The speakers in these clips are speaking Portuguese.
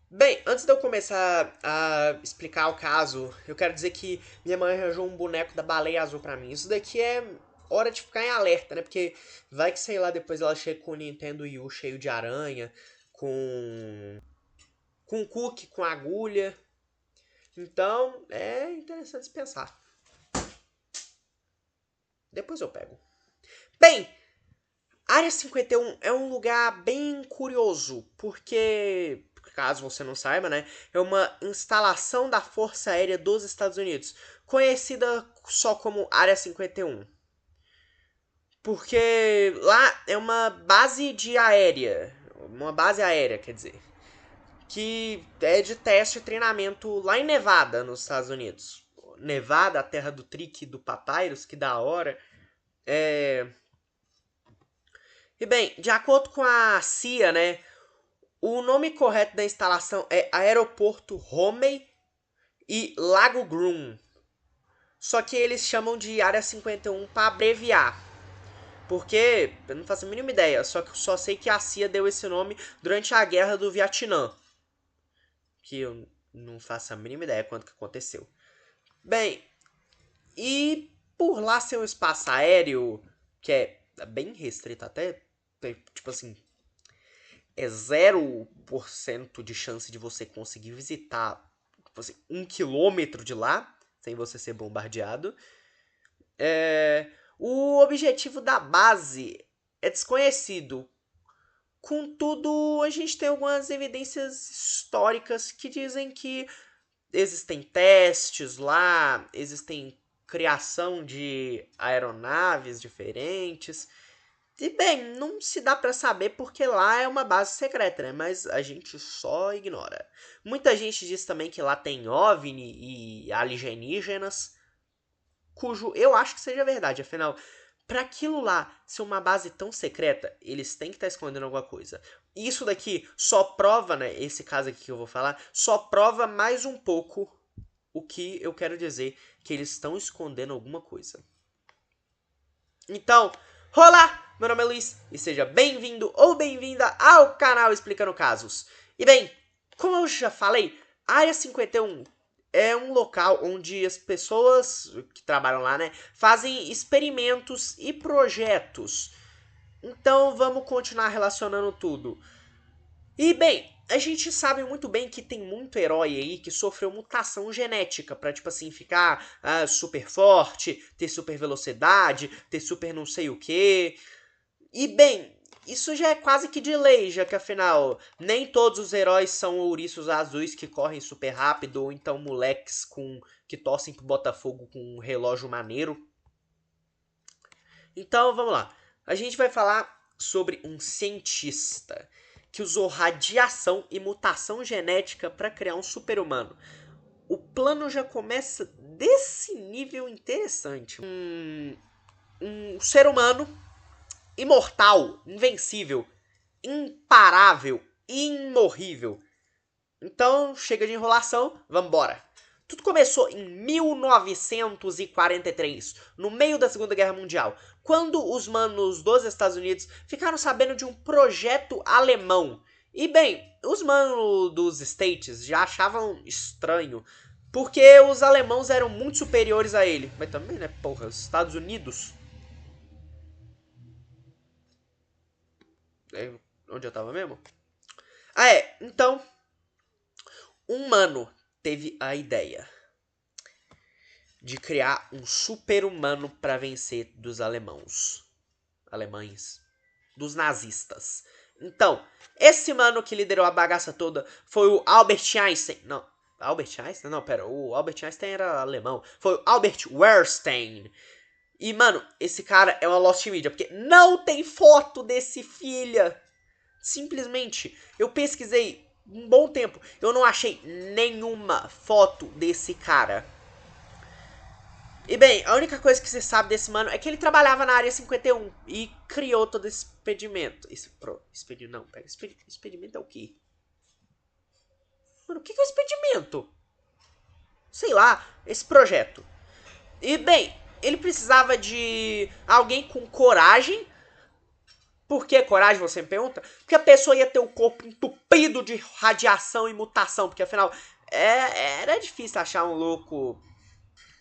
Bem, antes de eu começar a explicar o caso, eu quero dizer que minha mãe arranjou um boneco da baleia azul pra mim. Isso daqui é hora de ficar em alerta, né? Porque vai que, sei lá, depois ela chega com o Nintendo Wii U cheio de aranha, com cookie, com agulha. Então, é interessante se pensar. Depois eu pego. Bem, Área 51 é um lugar bem curioso, porque, caso você não saiba, né, é uma instalação da Força Aérea dos Estados Unidos, conhecida só como Área 51. Porque lá é uma base aérea, quer dizer, que é de teste e treinamento lá em Nevada, nos Estados Unidos. Nevada, a terra do Trick e do Papyrus, que da hora. É... E bem, de acordo com a CIA, né, o nome correto da instalação é Aeroporto Romney e Lago Groom. Só que eles chamam de Área 51 para abreviar. Porque eu não faço a mínima ideia, só que só sei que a CIA deu esse nome durante a Guerra do Vietnã. Que eu não faço a mínima ideia quando que aconteceu. Bem, e por lá ser um espaço aéreo que é bem restrito até, tipo assim, é 0% de chance de você conseguir visitar tipo assim, 1 quilômetro de lá, sem você ser bombardeado. O objetivo da base é desconhecido. Contudo, a gente tem algumas evidências históricas que dizem que existem testes lá, existem criação de aeronaves diferentes. E bem, não se dá pra saber porque lá é uma base secreta, né? Mas a gente só ignora. Muita gente diz também que lá tem OVNI e alienígenas, cujo eu acho que seja verdade. Afinal, para aquilo lá ser uma base tão secreta, eles têm que estar escondendo alguma coisa. E isso daqui só prova, né? Esse caso aqui que eu vou falar, só prova mais um pouco o que eu quero dizer, que eles estão escondendo alguma coisa. Então, olá! Meu nome é Luiz e seja bem-vindo ou bem-vinda ao canal Explicando Casos. E bem, como eu já falei, a Área 51 é um local onde as pessoas que trabalham lá, né, fazem experimentos e projetos. Então vamos continuar relacionando tudo. E bem, a gente sabe muito bem que tem muito herói aí que sofreu mutação genética pra, tipo assim, ficar super forte, ter super velocidade, ter super não sei o que. E bem, isso já é quase que de lei, já que afinal, nem todos os heróis são ouriços azuis que correm super rápido, ou então moleques que torcem pro Botafogo com um relógio maneiro. Então vamos lá. A gente vai falar sobre um cientista que usou radiação e mutação genética para criar um super-humano. O plano já começa desse nível interessante. Um ser humano imortal, invencível, imparável, imorrível. Então, chega de enrolação, vambora. Tudo começou em 1943, no meio da Segunda Guerra Mundial, quando os manos dos Estados Unidos ficaram sabendo de um projeto alemão. E bem, os manos dos States já achavam estranho, porque os alemãos eram muito superiores a ele. Mas também, né, porra, os Estados Unidos. É, onde eu tava mesmo? Então, um mano teve a ideia de criar um super-humano para vencer dos alemães, dos nazistas. Então, esse mano que liderou a bagaça toda foi o Albert Einstein. Não, Albert Einstein? Não, pera, o Albert Einstein era alemão. Foi o Albert Wehrstein. E, mano, esse cara é uma lost media, porque não tem foto desse filha. Simplesmente, eu pesquisei um bom tempo, eu não achei nenhuma foto desse cara. E bem, a única coisa que você sabe desse mano é que ele trabalhava na área 51 e criou todo esse expedimento. Expedimento não, pera. Expedimento é o quê? Mano, o que é o expedimento? Sei lá, esse projeto. E bem, ele precisava de alguém com coragem. Por que coragem, você me pergunta? Porque a pessoa ia ter o corpo entupido de radiação e mutação, porque afinal era difícil achar um louco,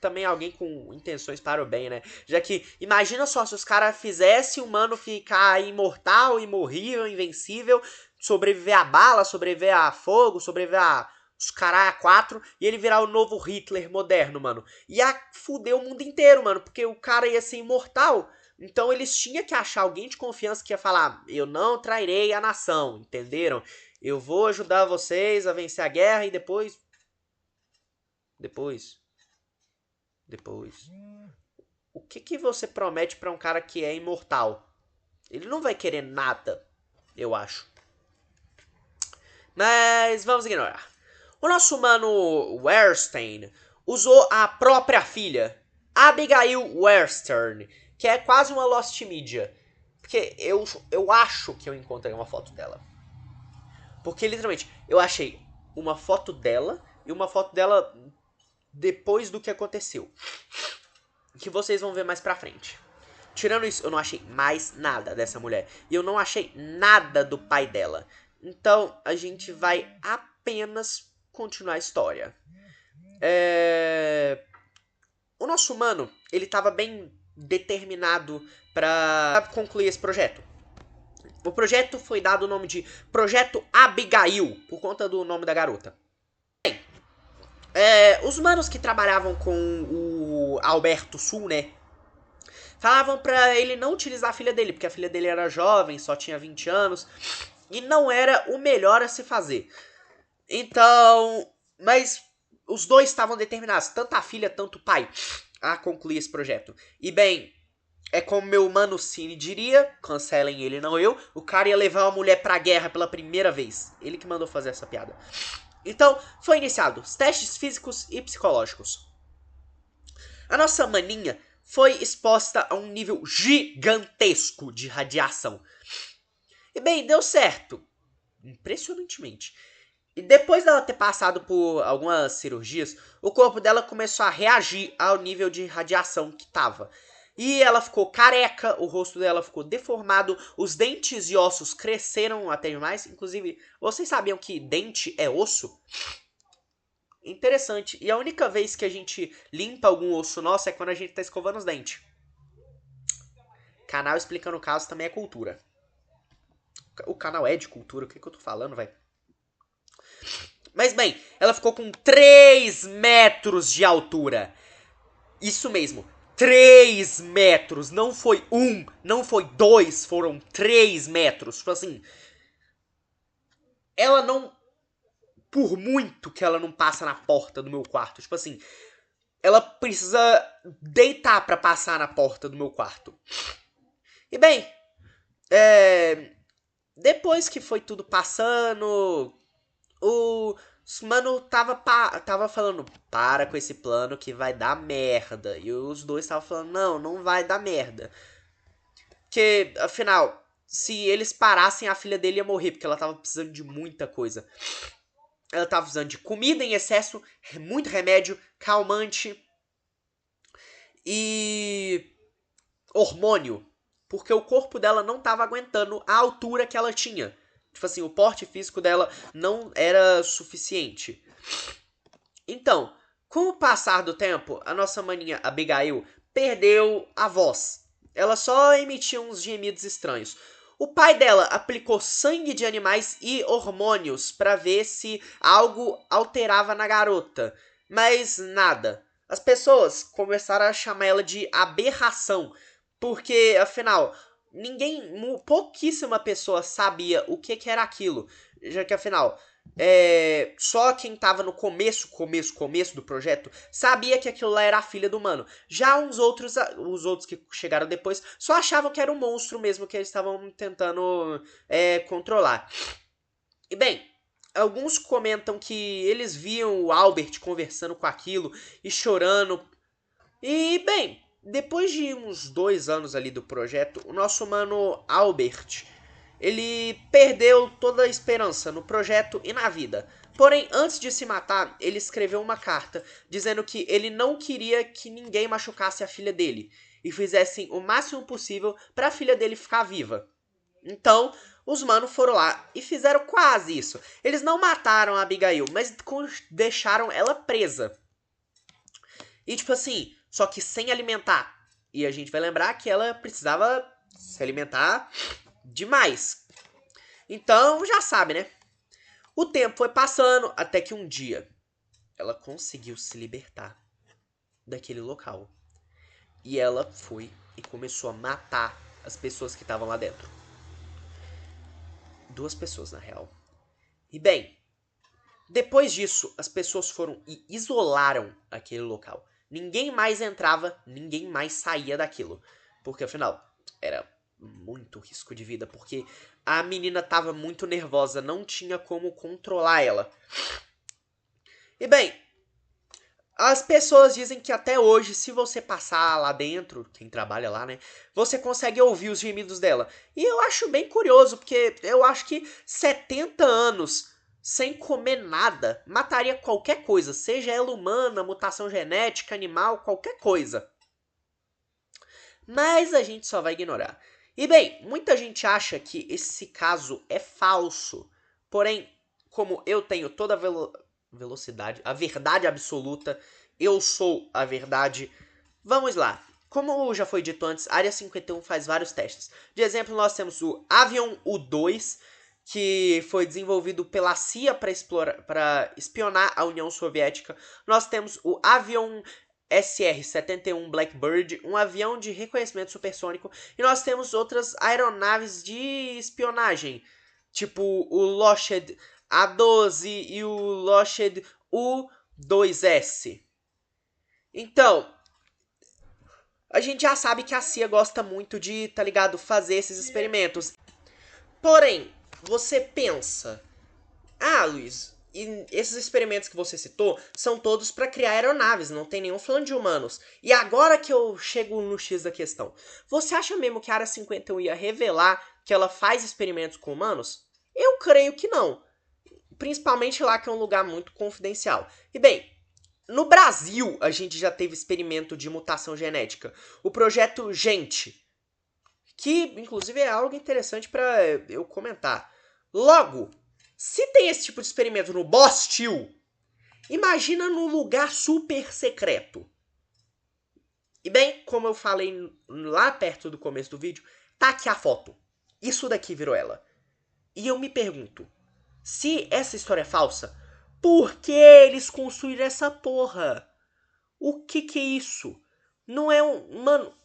também alguém com intenções para o bem, né? Já que, imagina só, se os caras fizessem o humano ficar imortal, imorrível, invencível, sobreviver a bala, sobreviver a fogo, sobreviver a os caras a quatro, e ele virar o novo Hitler moderno, mano. Ia fuder o mundo inteiro, mano, porque o cara ia ser imortal. Então eles tinham que achar alguém de confiança que ia falar: eu não trairei a nação, entenderam? Eu vou ajudar vocês a vencer a guerra e depois. O que você promete pra um cara que é imortal? Ele não vai querer nada, eu acho. Mas vamos ignorar. O nosso mano Wehrstein usou a própria filha, Abigail Wehrstern, que é quase uma Lost Media. Porque eu acho que eu encontrei uma foto dela. Porque literalmente, eu achei uma foto dela e uma foto dela depois do que aconteceu. Que vocês vão ver mais pra frente. Tirando isso, eu não achei mais nada dessa mulher. E eu não achei nada do pai dela. Então, a gente vai apenas continuar a história. O nosso humano, ele tava bem determinado pra concluir esse projeto. O projeto foi dado o nome de Projeto Abigail, por conta do nome da garota. Bem, os humanos que trabalhavam com o Alberto Sul, né, falavam pra ele não utilizar a filha dele, porque a filha dele era jovem, só tinha 20 anos, e não era o melhor a se fazer. Então, mas os dois estavam determinados, tanto a filha, tanto o pai, a concluir esse projeto. E bem, é como meu mano Cine diria, cancelem ele, não eu, o cara ia levar uma mulher pra guerra pela primeira vez. Ele que mandou fazer essa piada. Então, foi iniciado os testes físicos e psicológicos. A nossa maninha foi exposta a um nível gigantesco de radiação. E bem, deu certo. Impressionantemente. E depois dela ter passado por algumas cirurgias, o corpo dela começou a reagir ao nível de radiação que tava. E ela ficou careca, o rosto dela ficou deformado, os dentes e ossos cresceram até demais. Inclusive, vocês sabiam que dente é osso? Interessante. E a única vez que a gente limpa algum osso nosso é quando a gente tá escovando os dentes. Canal Explicando o Caso também é cultura. O canal é de cultura, o que eu tô falando, velho? Mas bem, ela ficou com 3 metros de altura. Isso mesmo, 3 metros. Não foi 1, não foi 2, foram 3 metros. Tipo assim, ela não... Por muito que ela não passa na porta do meu quarto. Tipo assim, ela precisa deitar pra passar na porta do meu quarto. E bem, depois que foi tudo passando, o mano tava falando, para com esse plano que vai dar merda. E os dois estavam falando, não vai dar merda. Porque, afinal, se eles parassem, a filha dele ia morrer, porque ela tava precisando de muita coisa. Ela tava precisando de comida em excesso, muito remédio, calmante e hormônio. Porque o corpo dela não tava aguentando a altura que ela tinha. Tipo assim, o porte físico dela não era suficiente. Então, com o passar do tempo, a nossa maninha Abigail perdeu a voz. Ela só emitia uns gemidos estranhos. O pai dela aplicou sangue de animais e hormônios para ver se algo alterava na garota. Mas nada. As pessoas começaram a chamar ela de aberração. Porque, afinal, pouquíssima pessoa sabia o que era aquilo. Já que, afinal, só quem tava no começo do projeto sabia que aquilo lá era a filha do mano. Já os outros que chegaram depois só achavam que era um monstro mesmo que eles estavam tentando controlar. E bem, alguns comentam que eles viam o Albert conversando com aquilo e chorando. E bem, depois de uns 2 anos ali do projeto, o nosso mano Albert, ele perdeu toda a esperança no projeto e na vida. Porém, antes de se matar, ele escreveu uma carta dizendo que ele não queria que ninguém machucasse a filha dele e fizessem o máximo possível para a filha dele ficar viva. Então, os manos foram lá e fizeram quase isso. Eles não mataram a Abigail, mas deixaram ela presa. E tipo assim, só que sem alimentar. E a gente vai lembrar que ela precisava se alimentar demais. Então, já sabe, né? O tempo foi passando até que um dia ela conseguiu se libertar daquele local. E ela foi e começou a matar as pessoas que estavam lá dentro. 2 pessoas, na real. E bem, depois disso, as pessoas foram e isolaram aquele local. Ninguém mais entrava, ninguém mais saía daquilo. Porque afinal, era muito risco de vida. Porque a menina tava muito nervosa, não tinha como controlar ela. E bem, as pessoas dizem que até hoje, se você passar lá dentro, quem trabalha lá, né, você consegue ouvir os gemidos dela. E eu acho bem curioso, porque eu acho que 70 anos sem comer nada mataria qualquer coisa, seja ela humana, mutação genética, animal, qualquer coisa. Mas a gente só vai ignorar. E bem, muita gente acha que esse caso é falso. Porém, como eu tenho toda a velocidade, a verdade absoluta, eu sou a verdade. Vamos lá. Como já foi dito antes, a Área 51 faz vários testes. De exemplo, nós temos o Avion U-2, que foi desenvolvido pela CIA para espionar a União Soviética. Nós temos o Avion SR-71 Blackbird, um avião de reconhecimento supersônico. E nós temos outras aeronaves de espionagem, tipo o Lockheed A-12 e o Lockheed U-2S. Então, a gente já sabe que a CIA gosta muito de, tá ligado, fazer esses experimentos. Porém, você pensa, Luiz, e esses experimentos que você citou são todos para criar aeronaves, não tem nenhum falando de humanos. E agora que eu chego no X da questão, você acha mesmo que a Área 51 ia revelar que ela faz experimentos com humanos? Eu creio que não. Principalmente lá que é um lugar muito confidencial. E bem, no Brasil a gente já teve experimento de mutação genética. O projeto Gente, que inclusive é algo interessante para eu comentar. Logo, se tem esse tipo de experimento no Bostil, imagina num lugar super secreto. E bem, como eu falei lá perto do começo do vídeo, tá aqui a foto. Isso daqui virou ela. E eu me pergunto, se essa história é falsa, por que eles construíram essa porra? O que é isso? Não é um... Mano,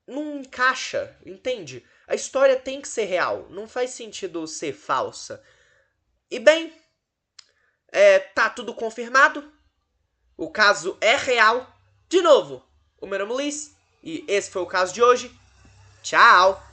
não encaixa, entende? A história tem que ser real, não faz sentido ser falsa. E bem, tá tudo confirmado, o caso é real. De novo, o meu nome é Liz, e esse foi o caso de hoje. Tchau!